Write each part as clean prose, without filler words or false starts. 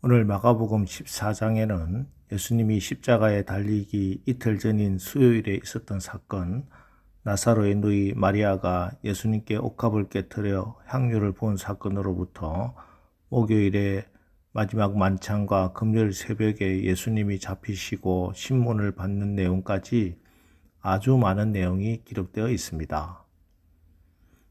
오늘 마가복음 14장에는 예수님이 십자가에 달리기 이틀 전인 수요일에 있었던 사건, 나사로의 누이 마리아가 예수님께 옥합을 깨뜨려 향유를 부은 사건으로부터 목요일에 마지막 만찬과 금요일 새벽에 예수님이 잡히시고 신문을 받는 내용까지 아주 많은 내용이 기록되어 있습니다.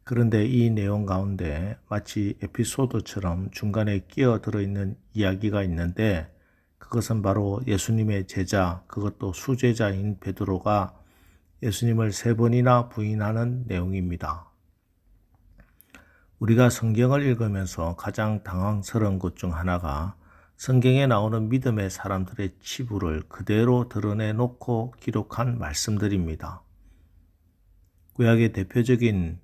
그런데 이 내용 가운데 마치 에피소드처럼 중간에 끼어들어 있는 이야기가 있는데, 그것은 바로 예수님의 제자, 그것도 수제자인 베드로가 예수님을 3번이나 부인하는 내용입니다. 우리가 성경을 읽으면서 가장 당황스러운 것 중 하나가 성경에 나오는 믿음의 사람들의 치부를 그대로 드러내놓고 기록한 말씀들입니다. 구약의 대표적인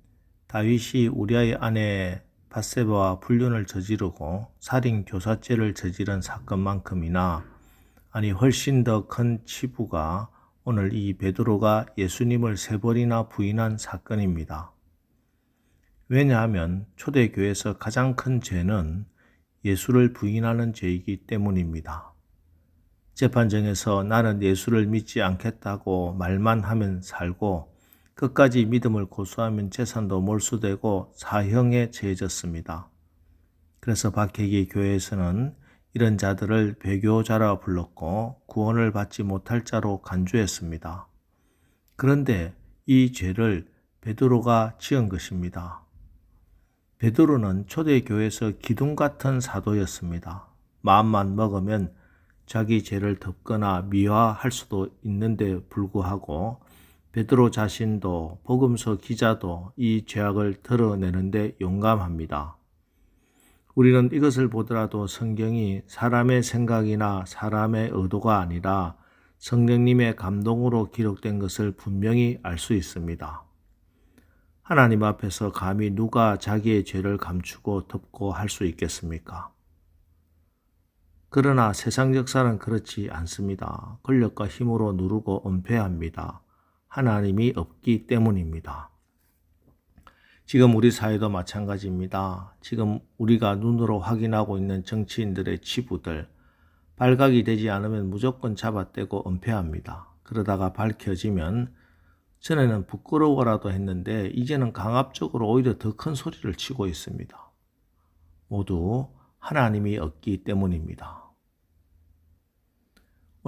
다윗이 우리아의 아내 밧세바와 불륜을 저지르고 살인 교사죄를 저지른 사건만큼이나, 아니 훨씬 더 큰 치부가 오늘 이 베드로가 예수님을 3번이나 부인한 사건입니다. 왜냐하면 초대교회에서 가장 큰 죄는 예수를 부인하는 죄이기 때문입니다. 재판정에서 나는 예수를 믿지 않겠다고 말만 하면 살고 끝까지 믿음을 고수하면 재산도 몰수되고 사형에 처해졌습니다. 그래서 박해기 교회에서는 이런 자들을 배교자라 불렀고 구원을 받지 못할 자로 간주했습니다. 그런데 이 죄를 베드로가 지은 것입니다. 베드로는 초대교회에서 기둥 같은 사도였습니다. 마음만 먹으면 자기 죄를 덮거나 미화할 수도 있는데 불구하고 베드로 자신도 복음서 기자도 이 죄악을 드러내는데 용감합니다. 우리는 이것을 보더라도 성경이 사람의 생각이나 사람의 의도가 아니라 성령님의 감동으로 기록된 것을 분명히 알 수 있습니다. 하나님 앞에서 감히 누가 자기의 죄를 감추고 덮고 할 수 있겠습니까? 그러나 세상 역사는 그렇지 않습니다. 권력과 힘으로 누르고 은폐합니다. 하나님이 없기 때문입니다. 지금 우리 사회도 마찬가지입니다. 지금 우리가 눈으로 확인하고 있는 정치인들의 치부들, 발각이 되지 않으면 무조건 잡아떼고 은폐합니다. 그러다가 밝혀지면 전에는 부끄러워라도 했는데 이제는 강압적으로 오히려 더 큰 소리를 치고 있습니다. 모두 하나님이 없기 때문입니다.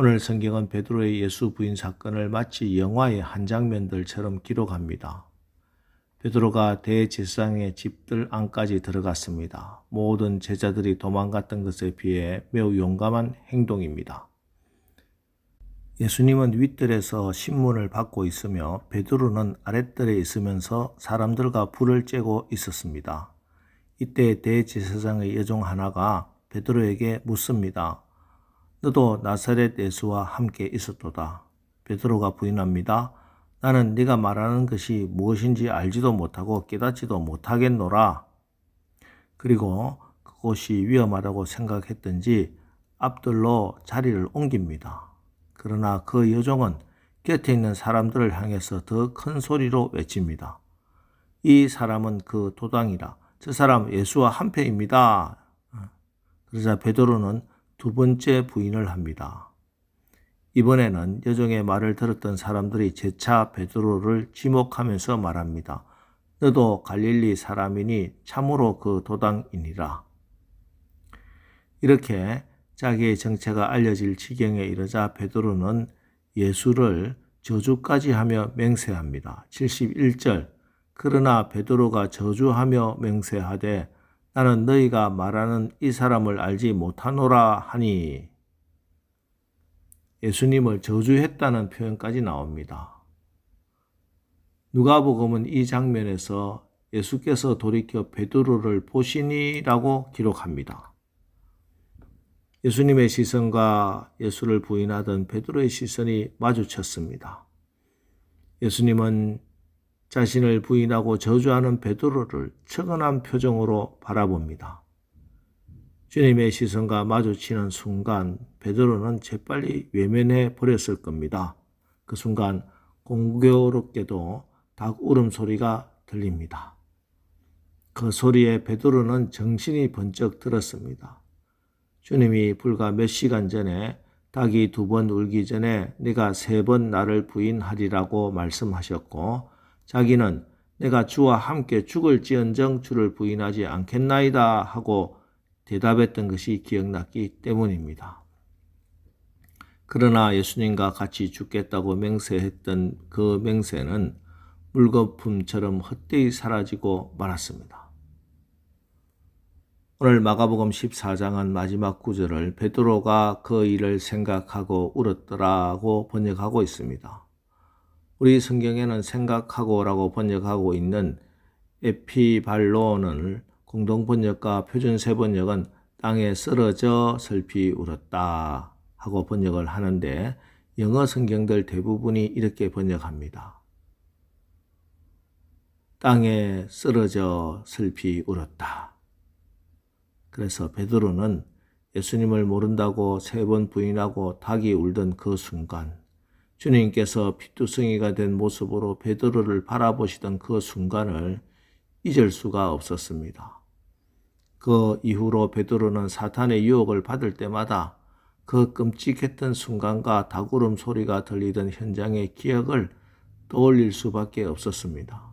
오늘 성경은 베드로의 예수 부인 사건을 마치 영화의 한 장면들처럼 기록합니다. 베드로가 대제사장의 집들 안까지 들어갔습니다. 모든 제자들이 도망갔던 것에 비해 매우 용감한 행동입니다. 예수님은 윗뜰에서 신문을 받고 있으며 베드로는 아랫뜰에 있으면서 사람들과 불을 쬐고 있었습니다. 이때 대제사장의 여종 하나가 베드로에게 묻습니다. 너도 나사렛 예수와 함께 있었도다. 베드로가 부인합니다. 나는 네가 말하는 것이 무엇인지 알지도 못하고 깨닫지도 못하겠노라. 그리고 그곳이 위험하다고 생각했던지 앞뜰로 자리를 옮깁니다. 그러나 그 여종은 곁에 있는 사람들을 향해서 더 큰 소리로 외칩니다. 이 사람은 그 도당이라. 저 사람 예수와 한패입니다. 그러자 베드로는 2번째 부인을 합니다. 이번에는 여종의 말을 들었던 사람들이 재차 베드로를 지목하면서 말합니다. 너도 갈릴리 사람이니 참으로 그 도당이니라. 이렇게 자기의 정체가 알려질 지경에 이르자 베드로는 예수를 저주까지 하며 맹세합니다. 71절 그러나 베드로가 저주하며 맹세하되 나는 너희가 말하는 이 사람을 알지 못하노라 하니, 예수님을 저주했다는 표현까지 나옵니다. 누가복음은 이 장면에서 예수께서 돌이켜 베드로를 보시니라고 기록합니다. 예수님의 시선과 예수를 부인하던 베드로의 시선이 마주쳤습니다. 예수님은 자신을 부인하고 저주하는 베드로를 측은한 표정으로 바라봅니다. 주님의 시선과 마주치는 순간 베드로는 재빨리 외면해 버렸을 겁니다. 그 순간 공교롭게도 닭 울음소리가 들립니다. 그 소리에 베드로는 정신이 번쩍 들었습니다. 주님이 불과 몇 시간 전에 닭이 2번 울기 전에 내가 3번 나를 부인하리라고 말씀하셨고, 자기는 내가 주와 함께 죽을지언정 주를 부인하지 않겠나이다 하고 대답했던 것이 기억났기 때문입니다. 그러나 예수님과 같이 죽겠다고 맹세했던 그 맹세는 물거품처럼 헛되이 사라지고 말았습니다. 오늘 마가복음 14장은 마지막 구절을 베드로가 그 일을 생각하고 울었더라고 번역하고 있습니다. 우리 성경에는 생각하고라고 번역하고 있는 에피발론을 공동번역과 표준세번역은 땅에 쓰러져 슬피 울었다 하고 번역을 하는데, 영어 성경들 대부분이 이렇게 번역합니다. 땅에 쓰러져 슬피 울었다. 그래서 베드로는 예수님을 모른다고 3번 부인하고 닭이 울던 그 순간, 주님께서 피투성이가 된 모습으로 베드로를 바라보시던 그 순간을 잊을 수가 없었습니다. 그 이후로 베드로는 사탄의 유혹을 받을 때마다 그 끔찍했던 순간과 닭울음 소리가 들리던 현장의 기억을 떠올릴 수밖에 없었습니다.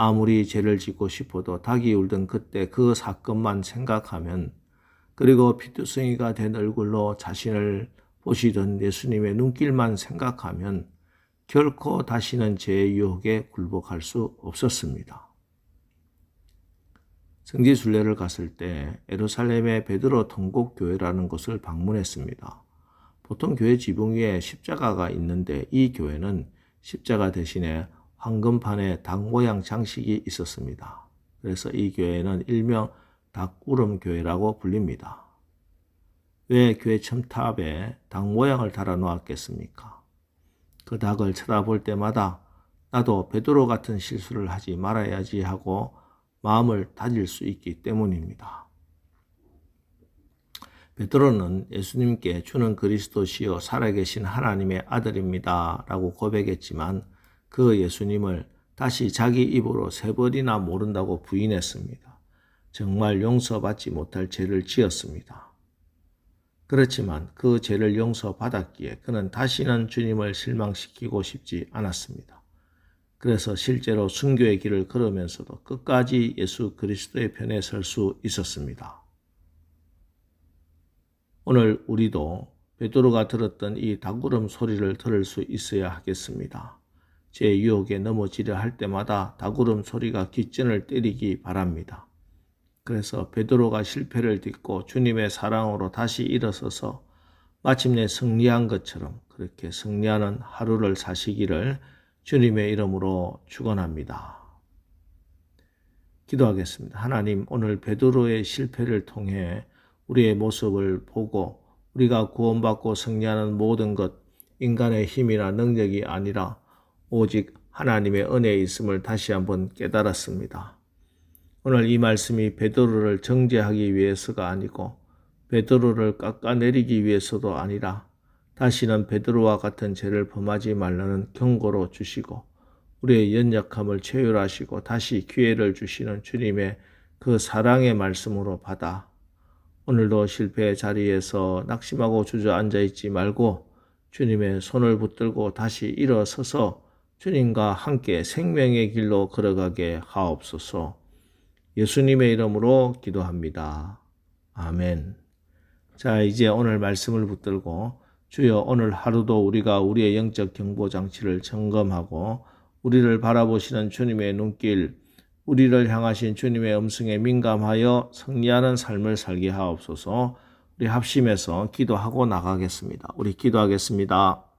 아무리 죄를 짓고 싶어도 닭이 울던 그때 그 사건만 생각하면, 그리고 피투성이가 된 얼굴로 자신을 보시던 예수님의 눈길만 생각하면 결코 다시는 죄의 유혹에 굴복할 수 없었습니다. 성지순례를 갔을 때 예루살렘의 베드로 통곡교회라는 곳을 방문했습니다. 보통 교회 지붕 위에 십자가가 있는데 이 교회는 십자가 대신에 황금판에 닭 모양 장식이 있었습니다. 그래서 이 교회는 일명 닭울음교회라고 불립니다. 왜 교회 첨탑에 닭 모양을 달아 놓았겠습니까? 그 닭을 쳐다볼 때마다 나도 베드로 같은 실수를 하지 말아야지 하고 마음을 다질 수 있기 때문입니다. 베드로는 예수님께 주는 그리스도시요 살아계신 하나님의 아들입니다 라고 고백했지만, 그 예수님을 다시 자기 입으로 3번이나 모른다고 부인했습니다. 정말 용서받지 못할 죄를 지었습니다. 그렇지만 그 죄를 용서받았기에 그는 다시는 주님을 실망시키고 싶지 않았습니다. 그래서 실제로 순교의 길을 걸으면서도 끝까지 예수 그리스도의 편에 설 수 있었습니다. 오늘 우리도 베드로가 들었던 이 닭울음 소리를 들을 수 있어야 하겠습니다. 제 유혹에 넘어지려 할 때마다 닭울음 소리가 귓전을 때리기 바랍니다. 그래서 베드로가 실패를 딛고 주님의 사랑으로 다시 일어서서 마침내 승리한 것처럼 그렇게 승리하는 하루를 사시기를 주님의 이름으로 축원합니다. 기도하겠습니다. 하나님, 오늘 베드로의 실패를 통해 우리의 모습을 보고 우리가 구원받고 승리하는 모든 것, 인간의 힘이나 능력이 아니라 오직 하나님의 은혜에 있음을 다시 한번 깨달았습니다. 오늘 이 말씀이 베드로를 정죄하기 위해서가 아니고 베드로를 깎아내리기 위해서도 아니라 다시는 베드로와 같은 죄를 범하지 말라는 경고로 주시고 우리의 연약함을 체휼하시고 다시 기회를 주시는 주님의 그 사랑의 말씀으로 받아 오늘도 실패의 자리에서 낙심하고 주저앉아 있지 말고 주님의 손을 붙들고 다시 일어서서 주님과 함께 생명의 길로 걸어가게 하옵소서. 예수님의 이름으로 기도합니다. 아멘. 자, 이제 오늘 말씀을 붙들고 주여, 오늘 하루도 우리가 우리의 영적 경보장치를 점검하고 우리를 바라보시는 주님의 눈길, 우리를 향하신 주님의 음성에 민감하여 승리하는 삶을 살게 하옵소서. 우리 합심해서 기도하고 나가겠습니다. 우리 기도하겠습니다.